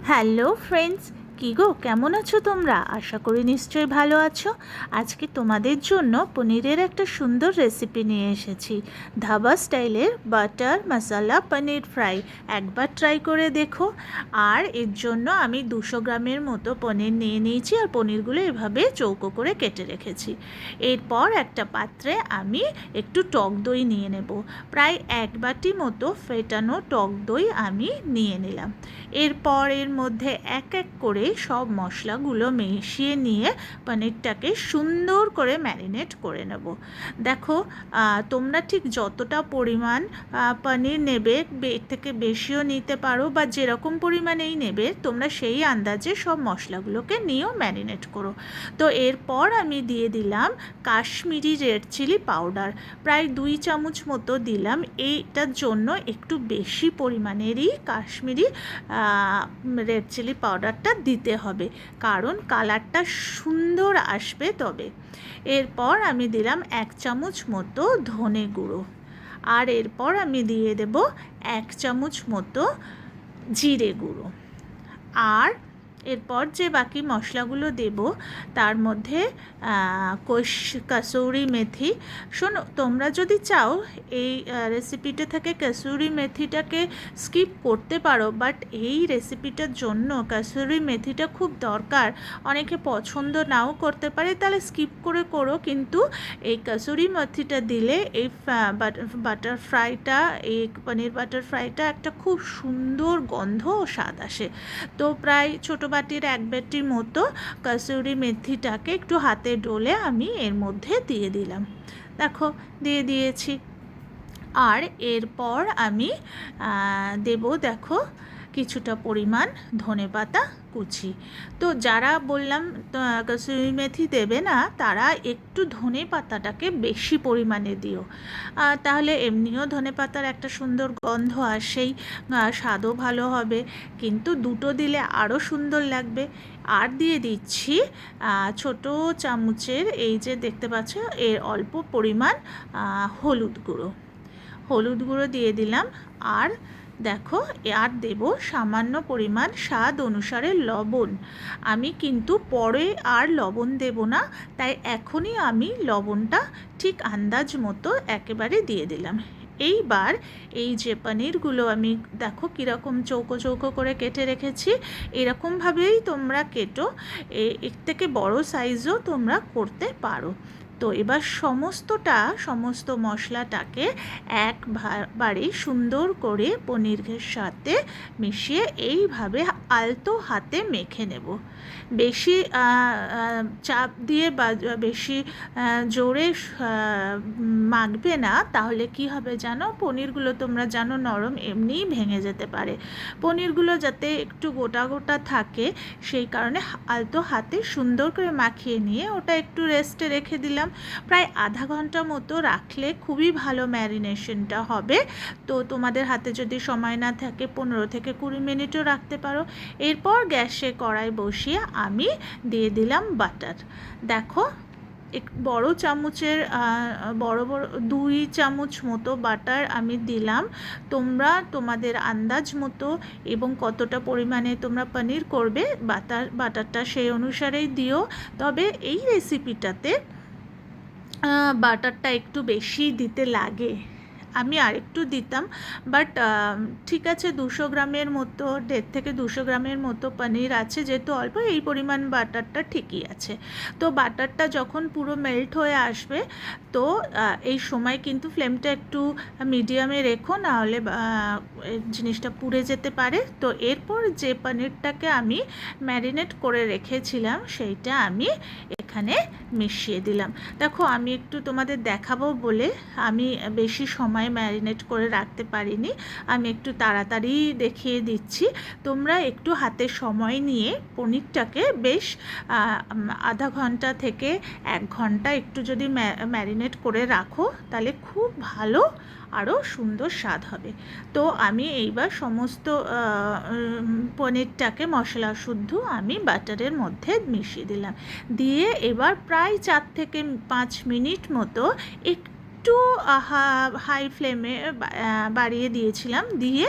Hello friends, কী গো, কেমন আছো তোমরা? আশা করি নিশ্চয়ই ভালো আছো। আজকে তোমাদের জন্য পনিরের একটা সুন্দর রেসিপি নিয়ে এসেছি। ধাবা স্টাইলের বাটার মশলা পনির ফ্রাই। একবার ট্রাই করে দেখো। আর এর জন্য আমি 200 গ্রামের মতো পনির নিয়ে নিয়েছি, আর পনিরগুলো এভাবে চৌকো করে কেটে রেখেছি। এরপর একটা পাত্রে আমি একটু টক দই নিয়ে নেব। প্রায় 1 বাটি মতো ফেটানো টক দই আমি নিয়ে নিলাম। এরপর এর মধ্যে এক এক করে সব মশলাগুলো মিশিয়ে নিয়ে পনিরটাকে সুন্দর করে ম্যারিনেট করে নেব। দেখো, তোমরা ঠিক যতটা পরিমাণ পনির নেবে, এর থেকে বেশিও নিতে পারো, বা যেরকম পরিমাণেই নেবে তোমরা সেই আন্দাজে সব মশলাগুলোকে নিয়েও ম্যারিনেট করো। তো এরপর আমি দিয়ে দিলাম কাশ্মীরি রেড চিলি পাউডার। প্রায় 2 চামচ মতো দিলাম। এইটার জন্য একটু বেশি পরিমাণেরই কাশ্মীরি রেড চিলি পাউডারটা দিতে হবে, কারণ কালারটা সুন্দর আসবে তবে। এরপর আমি দিলাম 1 চামচ মতো ধনে গুঁড়ো, আর এরপর আমি দিয়ে দেব 1 চামচ মতো জিরে গুঁড়ো। আর এরপর যে বাকি মশলাগুলো দেব তার মধ্যে কসুরি মেথি। শোনো, তোমরা যদি চাও এই রেসিপিটা থেকে কসুরি মেথিটাকে স্কিপ করতে পারো, বাট এই রেসিপিটার জন্য কসুরি মেথিটা খুব দরকার। অনেকে পছন্দ নাও করতে পারে, তাহলে স্কিপ করে করো, কিন্তু এই কসুরি মেথিটা দিলে এই বাটার ফ্রাইটা, এই পনির বাটার ফ্রাইটা একটা খুব সুন্দর গন্ধ ও স্বাদ আসে। তো প্রায় ছোটো বাটির 1 বাটির মতো কসুরি মেথিটাকে একটু হাতে ডলে আমি এর মধ্যে দিয়ে দিলাম। দেখো, দিয়ে দিয়েছি। আর এরপর আমি দেব, দেখো, কিছুটা পরিমাণ ধনেপাতা কুচি। তো যারা বললাম কসুরি মেথি দেবে না, তারা একটু ধনে পাতাটাকে বেশি পরিমাণে দিও। তাহলে এমনিও ধনে পাতার একটা সুন্দর গন্ধ আসেই, স্বাদও ভালো হবে, কিন্তু দুটো দিলে আরও সুন্দর লাগবে। আর দিয়ে দিচ্ছি ছোট চামচের, এই যে দেখতে পাচ্ছ, এর অল্প পরিমাণ হলুদ গুঁড়ো দিয়ে দিলাম। আর দেখো, আর দেব সামান্য পরিমাণ স্বাদ অনুসারে লবণ। আমি কিন্তু পরে আর লবণ দেব না, তাই এখনই আমি লবণটা ঠিক আন্দাজ মতো একেবারে দিয়ে দিলাম। এইবার এই যে পনিরগুলো আমি, দেখো কীরকম চৌকো চৌকো করে কেটে রেখেছি, এরকমভাবেই তোমরা কেটো। এর থেকে বড় সাইজও তোমরা করতে পারো। তো এবার সমস্ত মশলাটাকে একবারে সুন্দর করে পনিরের সাথে মিশিয়ে এইভাবে আলতো হাতে মেখে নেব। বেশি চাপ দিয়ে বা বেশি জোরে মাখবে না, তাহলে কি হবে জানো, পনিরগুলো তোমরা জানো নরম, এমনিই ভেঙে যেতে পারে। পনিরগুলো যাতে একটু গোটা গোটা থাকে, সেই কারণে আলতো হাতে সুন্দর করে মাখিয়ে নিয়ে ওটা একটু রেস্টে রেখে দিলাম। প্রায় আধা ঘন্টা মতো রাখলে খুবই ভালো ম্যারিনেশনটা হবে। তো তোমাদের হাতে যদি সময় না থাকে 15 থেকে 20 মিনিটও রাখতে পারো। এরপর গ্যাসে কড়াই বসিয়ে আমি দিয়ে দিলাম বাটার। দেখো, বড় চামচের বড় 2 চামচ মতো বাটার আমি দিলাম। তোমরা তোমাদের আন্দাজ মতো এবং কতটা পরিমাণে তোমরা পনির করবে, বাটারটা সেই অনুসারেই দিও। তবে এই রেসিপিটাতে বাটারটা একটু বেশি দিতে লাগে, আমি আরেকটু দিতাম, বাট ঠিক আছে, 200 গ্রামের মতো, 1.5 থেকে 200 গ্রামের মতো পনির আছে, যেহেতু অল্প, এই পরিমাণ বাটারটা ঠিকই আছে। তো বাটারটা যখন পুরো মেল্ট হয়ে আসবে, তো এই সময় কিন্তু ফ্লেমটা একটু মিডিয়ামে রেখো, নাহলে জিনিসটা পুড়ে যেতে পারে। তো এরপর যে পনিরটাকে আমি ম্যারিনেট করে রেখেছিলাম, সেইটা আমি এখানে মিশিয়ে দিলাম। দেখো, আমি একটু তোমাদের দেখাবো বলে আমি বেশি সময় ম্যারিনেট করে রাখতে পারিনি, আমি একটু তাড়াতাড়ি দেখিয়ে দিচ্ছি। তোমরা একটু হাতে সময় নিয়ে পনিরটাকে বেশ আধা ঘন্টা থেকে 1 ঘন্টা একটু যদি ম্যারিনেট করে রাখো, তাহলে খুব ভালো, আরও সুন্দর স্বাদ হবে। তো আমি এইবার সমস্ত পনিরটাকে মশলা শুদ্ধ আমি বাটারের মধ্যে মিশিয়ে দিলাম। দিয়ে এবার প্রায় 4 থেকে 5 মিনিট মতো একটু হাই ফ্লেমে বাড়িয়ে দিয়েছিলাম, দিয়ে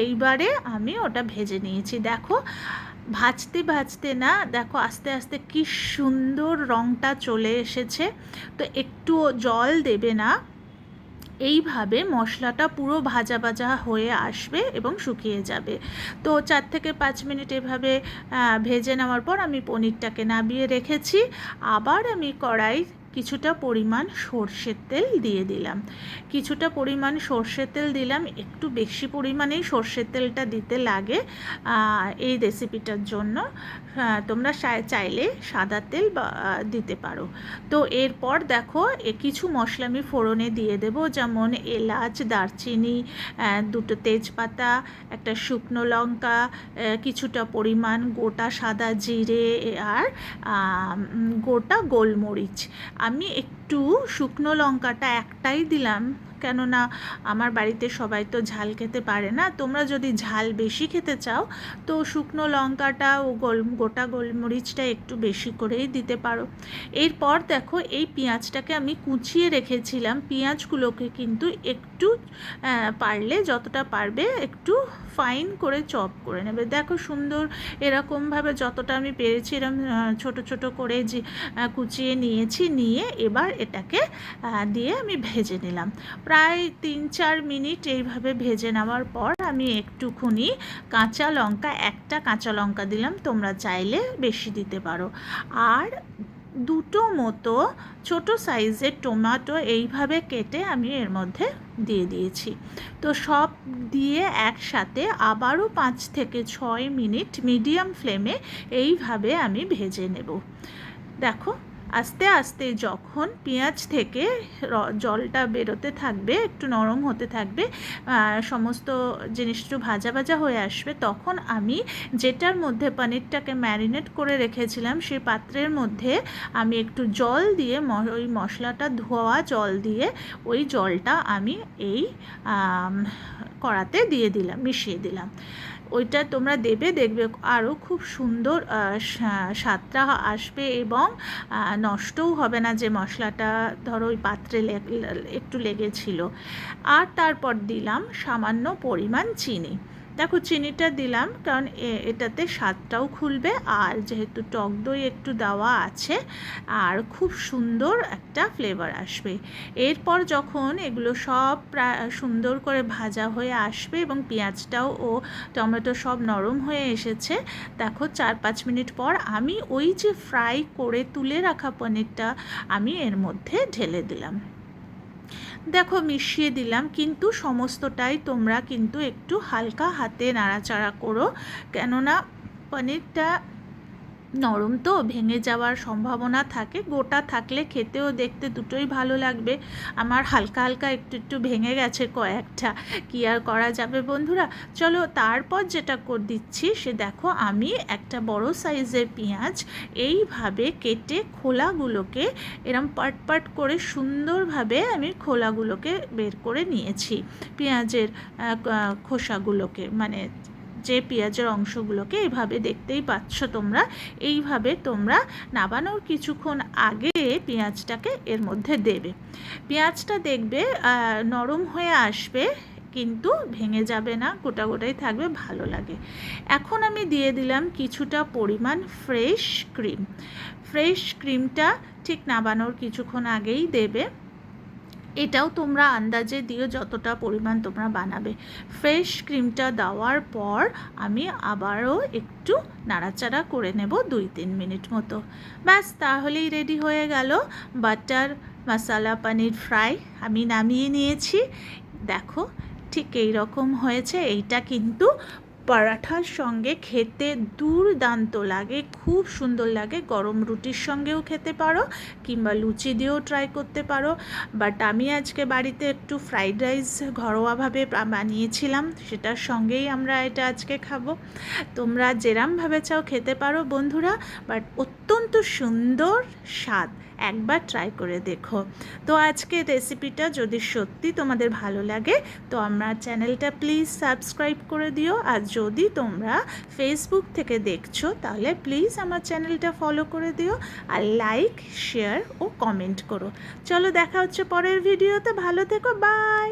এইবারে আমি ওটা ভেজে নিয়েছি। দেখো ভাজতে ভাজতে না, দেখো আস্তে আস্তে কি সুন্দর রঙটা চলে এসেছে। তো একটু জল দেবে না, এইভাবে মশলাটা পুরো ভাজা ভাজা হয়ে আসবে এবং শুকিয়ে যাবে। তো 4 থেকে 5 মিনিট এভাবে ভেজে নেওয়ার পর আমি পনিরটাকে নামিয়ে রেখেছি। আবার আমি কড়াই কিছুটা পরিমাণ সর্ষের তেল দিয়ে দিলাম। কিছুটা পরিমাণ সর্ষের তেল দিলাম, একটু বেশি পরিমাণেই সর্ষের তেলটা দিতে লাগে এই রেসিপিটার জন্য। তোমরা চাইলে সাদা তেল দিতে পারো। তো এরপর দেখো কিছু মশলা আমি ফোড়নে দিয়ে দেবো, যেমন এলাচ, দারচিনি, 2টো তেজপাতা, একটা শুকনো লঙ্কা, কিছুটা পরিমাণ গোটা সাদা জিরে আর গোটা গোলমরিচ। আমি একটু শুকনো লঙ্কাটা একটাই দিলাম, কেননা আমার বাড়িতে সবাই তো ঝাল খেতে পারে না। তোমরা যদি ঝাল বেশি খেতে চাও তো শুকনো লঙ্কাটা ও গোটা গোলমরিচটা একটু বেশি করেই দিতে পারো। এরপর দেখো এই পেঁয়াজটাকে আমি কুচিয়ে রেখেছিলাম, পেঁয়াজগুলোকে কিন্তু একটু পারলে যতটা পারবে একটু ফাইন করে চপ করে নেবে। দেখো সুন্দর এরকমভাবে যতটা আমি পেরেছি এরকম ছোট ছোট করে যে কুচিয়ে নিয়েছি, নিয়ে এবার এটাকে দিয়ে আমি ভেজে নিলাম। প্রায় 3-4 মিনিট এইভাবে ভেজে নেওয়ার পর আমি একটুখানি কাঁচা লঙ্কা, একটা কাঁচা লঙ্কা দিলাম, তোমরা চাইলে বেশি দিতে পারো। আর 2টো মতো ছোট সাইজের টমেটো এইভাবে কেটে আমি এর মধ্যে দিয়ে দিয়েছি। তো সব দিয়ে একসাথে আবারও 5 থেকে 6 মিনিট মিডিয়াম ফ্লেমে এইভাবে আমি ভেজে নেব। দেখো আস্তে আস্তে যখন পেঁয়াজ থেকে জলটা বেরোতে থাকবে, একটু নরম হতে থাকবে, সমস্ত জিনিস একটু ভাজা ভাজা হয়ে আসবে, তখন আমি যেটার মধ্যে পনিরটাকে ম্যারিনেট করে রেখেছিলাম সেই পাত্রের মধ্যে আমি একটু জল দিয়ে, ওই মশলাটা ধোয়া জল দিয়ে ওই জলটা আমি এই কড়াতে দিয়ে দিলাম, মিশিয়ে দিলাম। ওইটা তোমরা দেবে, দেখবে আরও খুব সুন্দর স্বাদটা আসবে এবং নষ্টও হবে না, যে মশলাটা ধরো ওই পাত্রে একটু লেগেছিল। আর তারপর দিলাম সামান্য পরিমাণ চিনি। দেখো চিনিটা দিলাম কারণ এটাতে স্বাদটাও খুলবে, আর যেহেতু টক দই একটু দেওয়া আছে আর খুব সুন্দর একটা ফ্লেভার আসবে। এরপর যখন এগুলো সব প্রায় সুন্দর করে ভাজা হয়ে আসবে এবং পেঁয়াজটাও ও টমেটো সব নরম হয়ে এসেছে, দেখো 4-5 মিনিট পর আমি ওই যে ফ্রাই করে তুলে রাখা পনিরটা আমি এর মধ্যে ঢেলে দিলাম। দেখো মিশিয়ে দিলাম, কিন্তু সমস্তটাই তোমরা কিন্তু একটু হালকা হাতে নাড়াচাড়া করো, কেননা পনিরটা নরম তো ভেঙে যাওয়ার সম্ভাবনা থাকে। গোটা থাকলে খেতেও দেখতে দুটোই ভালো লাগবে। আমার হালকা হালকা একটু একটু ভেঙে গেছে কয়েকটা, কি আর করা যাবে বন্ধুরা। চলো তারপর যেটা দিচ্ছি সে দেখো আমি একটা বড় সাইজের পেঁয়াজ এইভাবে কেটে খোলাগুলোকে এরম পাট পাট করে সুন্দরভাবে আমি খোলাগুলোকে বের করে নিয়েছি, পেঁয়াজের খোসাগুলোকে, মানে যে পেঁয়াজের অংশগুলোকে এইভাবে দেখতেই পাচ্ছ তোমরা। এইভাবে তোমরা নাবানোর কিছুক্ষণ আগে পেঁয়াজটাকে এর মধ্যে দেবে। পেঁয়াজটা দেখবে নরম হয়ে আসবে, কিন্তু ভেঙে যাবে না, গোটা গোটাই থাকবে, ভালো লাগে। এখন আমি দিয়ে দিলাম কিছুটা পরিমাণ ফ্রেশ ক্রিম। ফ্রেশ ক্রিমটা ঠিক নাবানোর কিছুক্ষণ আগেই দেবে। এটাও তোমরা আন্দাজে দিও যতটা পরিমাণ তোমরা বানাবে। ফ্রেশ ক্রিমটা দেওয়ার পর আমি আবারও একটু নাড়াচাড়া করে নেব 2-3 মিনিট মতো। ব্যাস তাহলেই রেডি হয়ে গেল বাটার মশলা পনির ফ্রাই। আমি নামিয়ে নিয়েছি। দেখো ঠিক এই রকম হয়েছে। এইটা কিন্তু পরাঠার সঙ্গে খেতে দুর্দান্ত লাগে, খুব সুন্দর লাগে। গরম রুটির সঙ্গেও খেতে পারো কিংবা লুচি দিয়েও ট্রাই করতে পারো। বাট আমি আজকে বাড়িতে একটু ফ্রাইড রাইস ঘরোয়াভাবে বানিয়েছিলাম, সেটার সঙ্গেই আমরা এটা আজকে খাবো। তোমরা যেরমভাবে চাও খেতে পারো বন্ধুরা, বাট অত্যন্ত সুন্দর স্বাদ। একবার ট্রাই করে দেখো। তো আজকের রেসিপিটা যদি সত্যি তোমাদের ভালো লাগে তো আমার চ্যানেলটা প্লিজ সাবস্ক্রাইব করে দিও। আর যদি তোমরা ফেসবুক থেকে দেখছো তাহলে প্লিজ আমার চ্যানেলটা ফলো করে দিও, আর লাইক, শেয়ার ও কমেন্ট করো। চলো দেখা হচ্ছে পরের ভিডিওতে। ভালো থেকো, বাই।